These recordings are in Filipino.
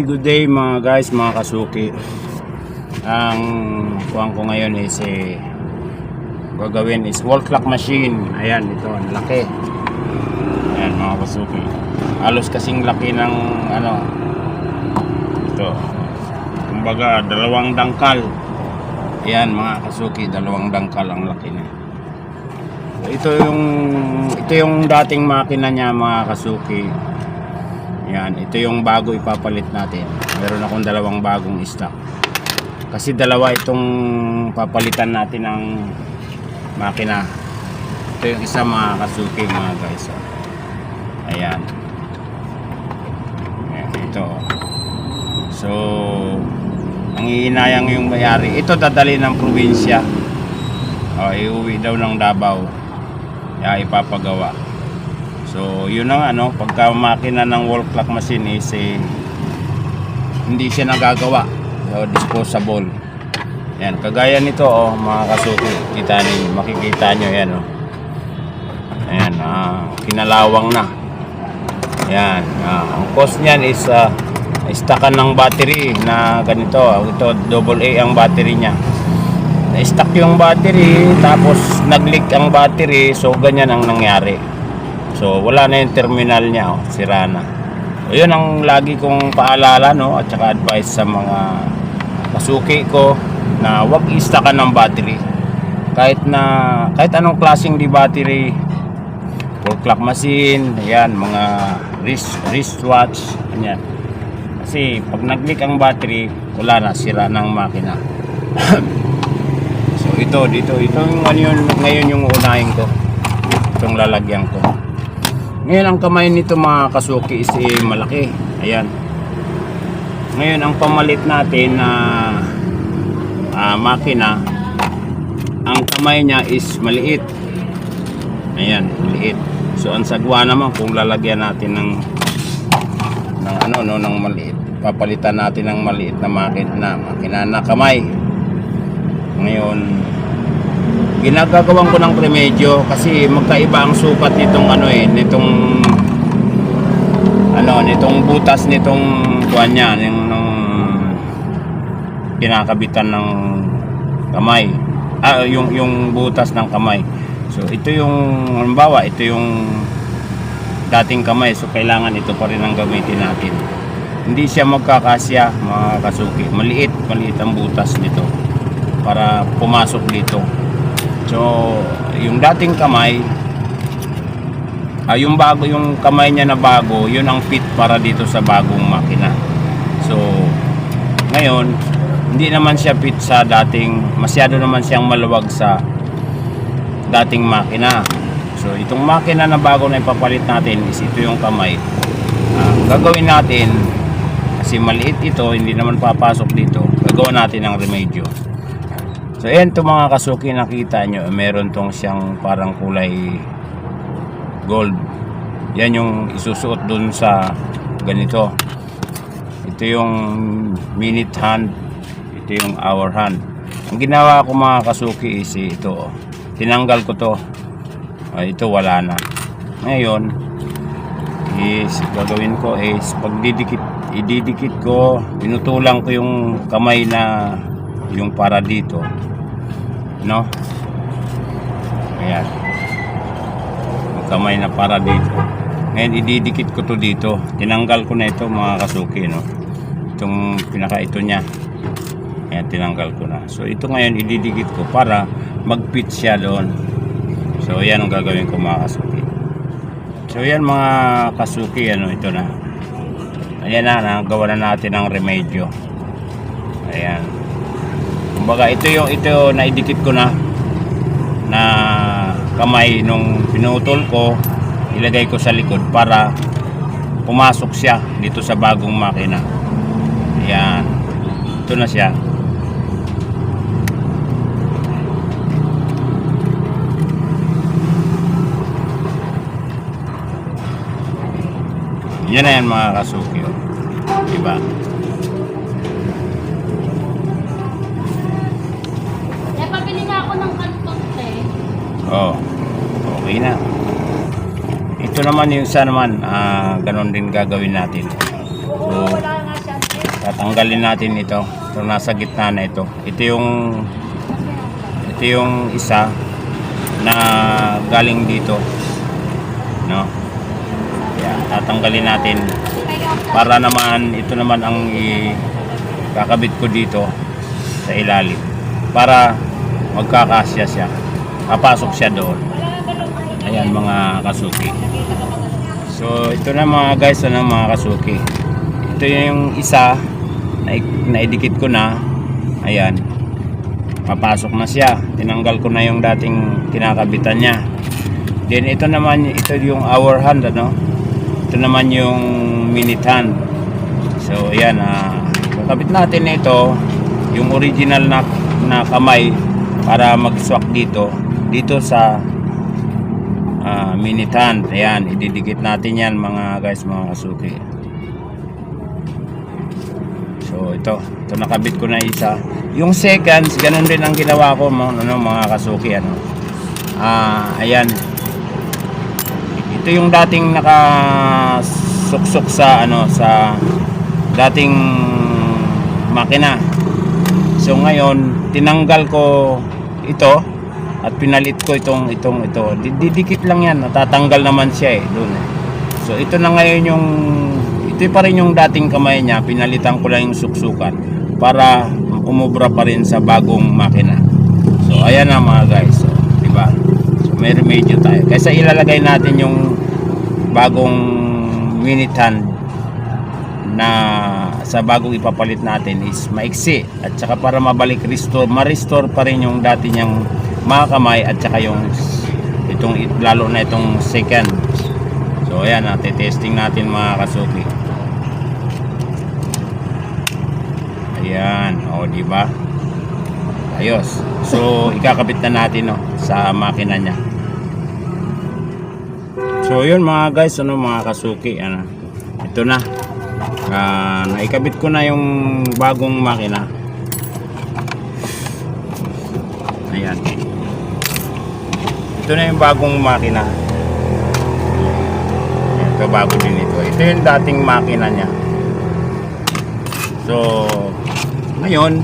good day mga guys, mga kasuki. Ang kuhaan ko ngayon is gagawin is wall clock machine. Ayan, ito, ang laki. Ayan mga kasuki. Halos kasing laki ng ano. Ito. Kumbaga, dalawang dangkal. Ayan mga kasuki, dalawang dangkal ang laki niya. Ito yung dating makina niya mga kasuki. Yan, ito yung bago ipapalit natin. Meron akong dalawang bagong stock. Kasi dalawa itong papalitan natin ng makina. Ito yung isa mga kasuki mga guys. Ayan. Ayan, ito. So, ang iinayang yung bayari. Ito dadali ng probinsya. Iuwi daw ng Davao. Kaya ipapagawa. So, yun ang ano, pagka makina ng wall clock machine is hindi siya nagagawa. So, disposable. Yan, kagaya nito mga kasuki. Makikita nyo yan Ayan, kinalawang na. Yan, ang cost niyan is stackan ng battery na ganito. Ito, AA ang battery niya. Na-stack yung battery, tapos nag-leak ang battery. So, ganyan ang nangyari. So wala na yung terminal niya, sira na. So, yun ang lagi kong paalala at saka advice sa mga kasuki ko na wag i-stackan ng battery. Kahit anong klaseng di battery, wall clock machine, ayan, mga wristwatch, ganyan. Kasi pag nag-leak ang battery, wala na, sira ng makina. So ito yung ngayon yung unahin ko. Itong lalagyan ko. Ngayon ang kamay nito mga kasuki is malaki. Ayan. Ngayon ang pamalit natin na makina, ang kamay niya is maliit. Ayan, maliit. So ang sagwa naman kung lalagyan natin ng maliit. Papalitan natin ng maliit na makina na kamay. Ngayon ginagagawan ko ng premedyo kasi magkaiba ang sukat nitong butas nitong kuwan niya, nung kinakabitan ng kamay. Yung butas ng kamay. So ito yung halimbawa, ito yung dating kamay, so kailangan ito pa rin ang gamitin natin. Hindi siya magkakasya mga kasuki. Maliit ang butas nito para pumasok dito. So, yung dating kamay, yung kamay niya na bago, yun ang fit para dito sa bagong makina. So, ngayon, hindi naman siya fit sa dating, masyado naman siyang maluwag sa dating makina. So, itong makina na bago na ipapalit natin is ito yung kamay. Gagawin natin, kasi maliit ito, hindi naman papasok dito, gagawin natin ang remedyo. So ayan to mga kasuki, nakita nyo meron tong siyang parang kulay gold. Yan yung isusuot dun sa ganito. Ito yung minute hand, ito yung hour hand. Ang ginawa ko mga kasuki is ito, tinanggal ko to. Ito wala na. Ngayon is gagawin ko is ididikit ko, pinutulang ko yung kamay na yung para dito. Ayan, yung kamay na para dito. Ngayon ididikit ko to dito. Tinanggal ko na ito mga kasuki, itong ito nya. Ayan, tinanggal ko na. So ito ngayon ididikit ko para mag-fit siya doon. So ayan ang gagawin ko mga kasuki. So ayan mga kasuki, ito na. Ayan na, nagawa na natin ang remedyo. Ayan. Kumbaga ito na idikit ko na kamay nung pinutol ko, ilagay ko sa likod para pumasok siya dito sa bagong makina. Ayan, ito na siya. Yan na yan mga kasuki, diba? Okay na. Ito naman yung isa naman, ganon din gagawin natin. So, tanggalin natin ito. Ito nasa gitna na ito. Ito yung isa na galing dito, no? Yan, tatanggalin natin para naman ito naman ang kakabit ko dito sa ilalim para magkakasya siya, papasok siya doon. Ayan mga kasuki. So ito na mga guys, mga kasuki. Ito yung isa na idikit ko na. Ayan, papasok na siya. Tinanggal ko na yung dating kinakabitan niya. Then ito naman, ito yung hour hand, ano? Ito naman yung minute hand. So ayan, kakabit natin ito, yung original na kamay para mag-swak dito sa minute hand. Ayan, ididikit natin yan mga guys, mga kasuki. So ito nakabit ko na isa. Yung seconds, ganun din ang ginawa ko mga kasuki, ano. Ayan, ito yung dating nakasuksok sa sa dating makina. So ngayon tinanggal ko ito at pinalit ko ito. Didikit lang yan, natatanggal naman siya doon. So ito na ngayon ito pa rin yung dating kamay niya, pinalitan ko lang yung suksukan para umubra pa rin sa bagong makina. So ayan na mga guys, so, diba? So may remedyo tayo. Kaysa ilalagay natin yung bagong minute hand na sa bagong ipapalit natin is maiksi, at saka para ma-restore pa rin yung dati niyang mga kamay, at saka yung lalo na itong second. So ayan, testing natin mga kasuki. Ayan, di ba? Ayos. So ikakabit na natin sa makina niya. So yun mga guys, mga kasuki, ito na. Naikabit ko na yung bagong makina. Ayan, ito na yung bagong makina. Ito bago din ito. Ito yung dating makina niya. So ngayon,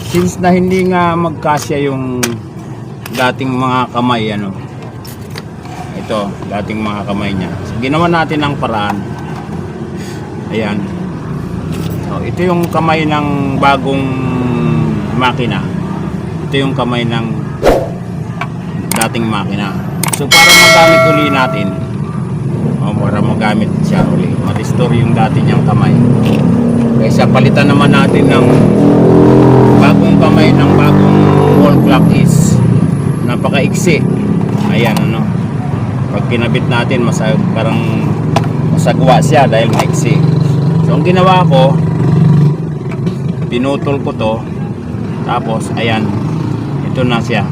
since na hindi nga magkasya yung dating mga kamay, ito dating mga kamay niya, so ginawa natin ang paraan. Ayan, so ito yung kamay ng bagong makina, ito yung kamay ng dating makina. So para magamit uli natin, para magamit siya uli, ma-restore yung dati niyang kamay, kaysa palitan naman natin ng bagong kamay ng bagong wall clock is napakaiksi. Ayan, pag kinabit natin parang masagwa siya dahil maiksi. So ang ginawa ko, pinutol ko to, tapos ayan, ito na siya,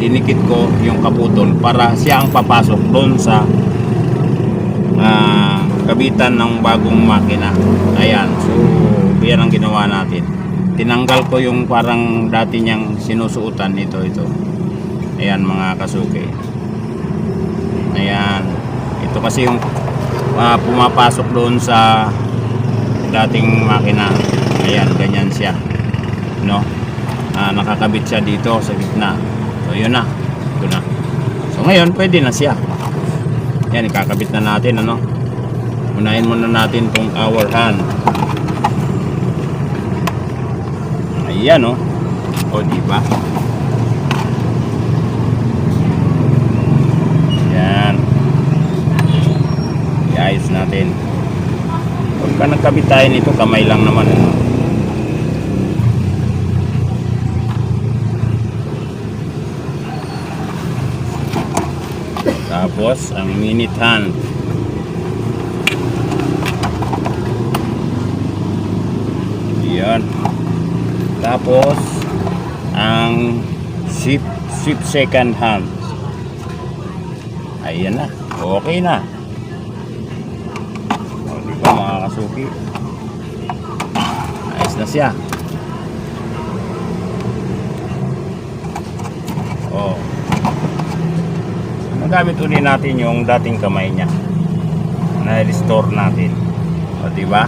dinikit ko yung kaputol para siya ang papasok doon sa kabitan ng bagong makina. Ayan, so yan ang ginawa natin. Tinanggal ko yung parang dati niyang sinusuotan, ito. Ayan mga kasuki. Ayan, ito kasi yung pumapasok doon sa dating makina. Ayan, ganyan siya, nakakabit siya dito sa gitna. So yun na, ito na. So ngayon pwede na siya. Yan, ikakabit na natin, unahin muna natin tong hour hand. Ayan, diba? Yan, iayos natin. Pagka nagkabit tayo nito, kamay lang naman, tapos ang minute hand. Yan. Tapos ang shift second hand. Ayan na. Okay na. Diba mga kasuki? Ayos na siya. Nagamit ulit natin yung dating kamay niya, na-restore natin. Diba?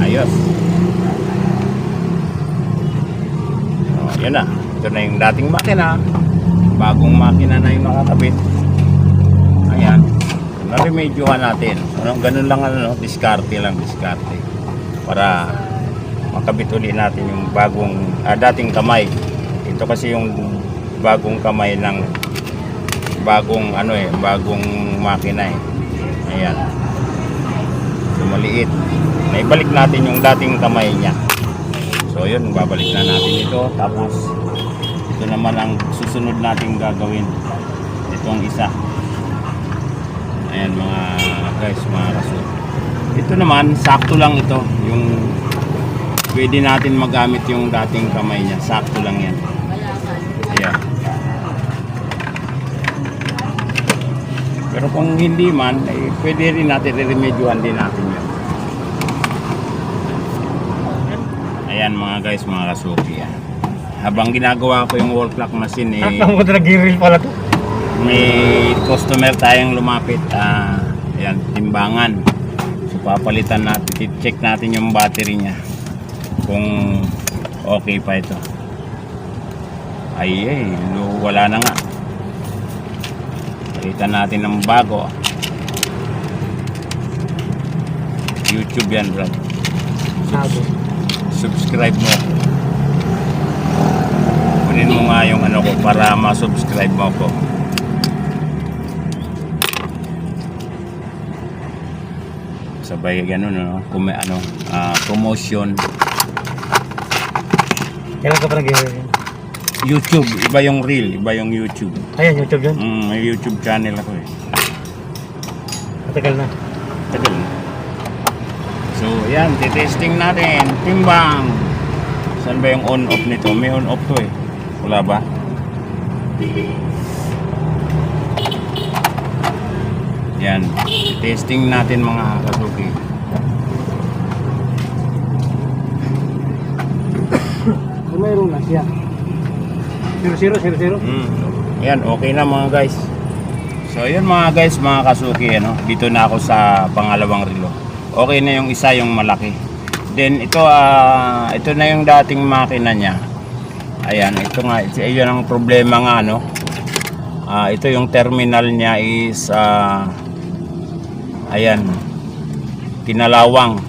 Ayos. Yan na. Ito na yung dating makina. Bagong makina na yung nakakabit. Ayan. Na-remedyohan natin. Ganun lang diskarte lang, diskarte. Para makabit ulit natin yung bagong, dating kamay. Ito kasi yung bagong kamay ng bagong bagong makina Ayan. So maliit. Naibalik natin yung dating kamay niya. So yun, babalik na natin ito. Tapos ito naman ang susunod nating gagawin. Itong isa. Ayan mga guys, mga kaso. Ito naman, sakto lang ito. Yung pwede natin magamit yung dating kamay niya. Sakto lang yan. Ayan. Pero kung hindi man, pwede rin natin i-remedyohan din natin yan. Ayan mga guys, mga kasuki. Habang ginagawa ko yung wall clock machine Ang mo nag-grill pala to. May customer tayong lumapit. Ayan, timbangan. So papalitan natin, check natin yung battery niya kung okay pa ito. Wala na nga. Palitan natin ng bago. YouTube yan, bro. Subscribe mo. Kunin mo nga yung ko para ma-subscribe mo ko. Sabay ganun, kung may promotion. Kailan ka pa nag-grill? YouTube, iba yung reel, iba yung YouTube. Ayan, YouTube yun. May YouTube channel ako Matagal na. Tagal na. So yan, titesting natin. Timbang. Saan ba yung on-off nito? May on-off to Wala ba? Yan, testing natin mga kasuki. Mayroon na siya. 0000. Yan, okay na mga guys. So yun mga guys, mga kasuki, dito na ako sa pangalawang relo. Okay na yung isa, yung malaki. Then ito na yung dating makina niya. Ayan, ito nga, yun ang problema nga ito yung terminal niya is ayan, kinalawang.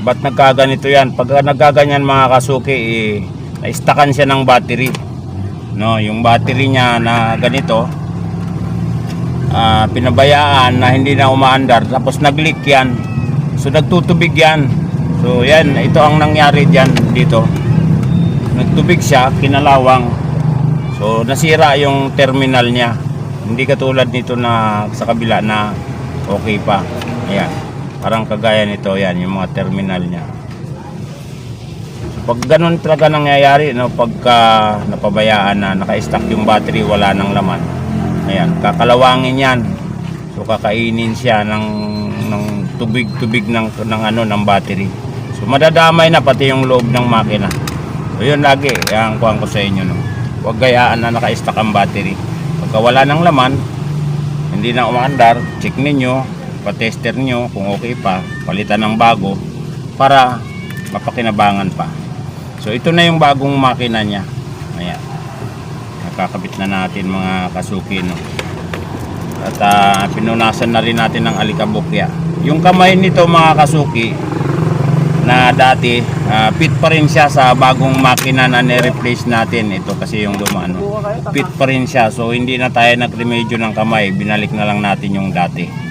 Ba't nagkaganito yan? Pag nagkaganyan mga kasuki, na-stackan siya ng battery. Yung battery niya na ganito, pinabayaan na hindi na umaandar, tapos nag-leak yan. So nagtutubig yan. So yan, ito ang nangyari dyan dito. Nagtubig siya, kinalawang. So nasira yung terminal niya. Hindi katulad nito na sa kabila na okay pa. Ayan. Parang kagaya nito, yan, yung mga terminal niya. So, pag ganun talaga nangyayari, pagka napabayaan na, naka-stack yung battery, wala nang laman. Ayan, kakalawangin yan. So, kakainin siya ng tubig-tubig ng battery. So, madadamay na pati yung loob ng makina. So, yun lagi, ang kuhan ko sa inyo, Huwag gayaan na naka-stack ang battery. Pagka wala nang laman, hindi na umaandar, check ninyo, pa-tester nyo kung okay pa, palitan ng bago para mapakinabangan pa. So ito na yung bagong makina niya. Ayan, nakakabit na natin mga kasuki, at pinunasan na rin natin ng alikabokya. Yung kamay nito mga kasuki na dati, fit pa rin siya sa bagong makina na ni-replace natin. Ito kasi yung dumaan, fit pa rin siya. So hindi na tayo nag-remedyo ng kamay, binalik na lang natin yung dati.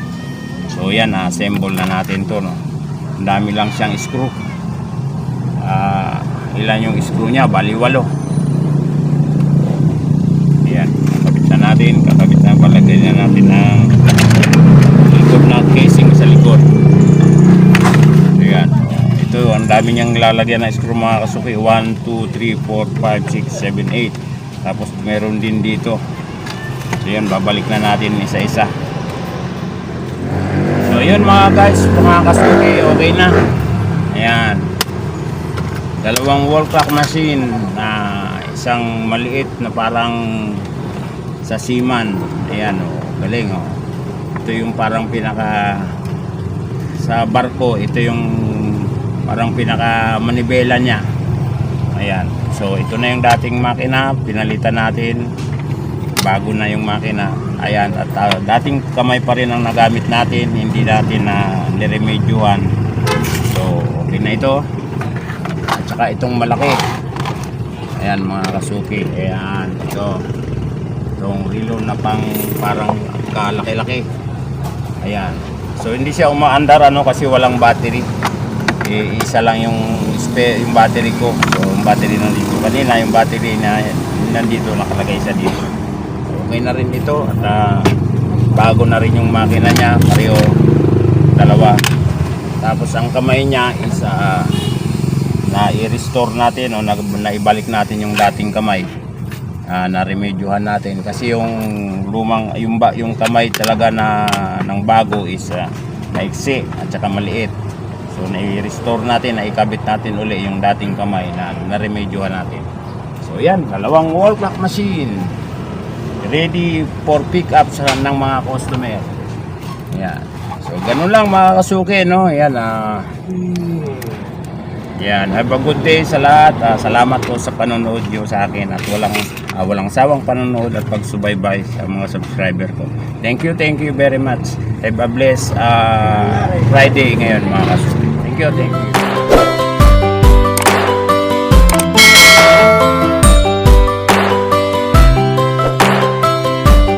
So yan, assemble na natin to, Ang dami lang siyang screw. Ilan yung screw niya? Bali 8. Ayan, kakabit na natin. Palagay na natin ang likod na casing sa likod. Ayan. Ito, ang dami niyang lalagyan na screw mga kasuki. 1, 2, 3, 4, 5, 6, 7, 8. Tapos meron din dito. So yan, babalik na natin isa-isa. So yun mga guys, mga kasuki, okay na. Ayan, dalawang wall clock machine na isang maliit na parang sa Seaman. Ayan, galing. Ito yung parang pinaka sa barko, ito yung parang pinaka manibela niya. Ayan. So ito na yung dating makina, pinalitan natin. Bago na yung makina. Ayan, at dating kamay pa rin ang nagamit natin, hindi natin na niremedyohan. So okay na ito. At saka itong malaki. Ayan mga kasuki. Ayan, ito. Itong relo na pang parang kalaki-laki. Ayan. So hindi siya umaandar kasi walang battery. Isa lang yung spare, yung battery ko. So yung battery nandito kanina, yung battery na nandito nakalagay sa dito. So okay na rin ito at bago na rin yung makina niya, pareho dalawa. Tapos ang kamay niya is na i-restore natin o naibalik natin yung dating kamay. Na-remedyohan natin kasi yung lumang yung kamay talaga na ng bago is maiksi at saka maliit. So na-restore natin, naikabit natin uli yung dating kamay na na-remedyohan natin. So yan, dalawang wall clock machine ready for pick up ng mga customer. Yan. So ganun lang mga kasuki, no? Yan yan, have a good day sa lahat. Salamat po sa panonood nyo sa akin at walang sawang panonood at pagsubaybay sa mga subscriber ko. Thank you very much. Have a blessed Friday ngayon mga kasuki. Thank you.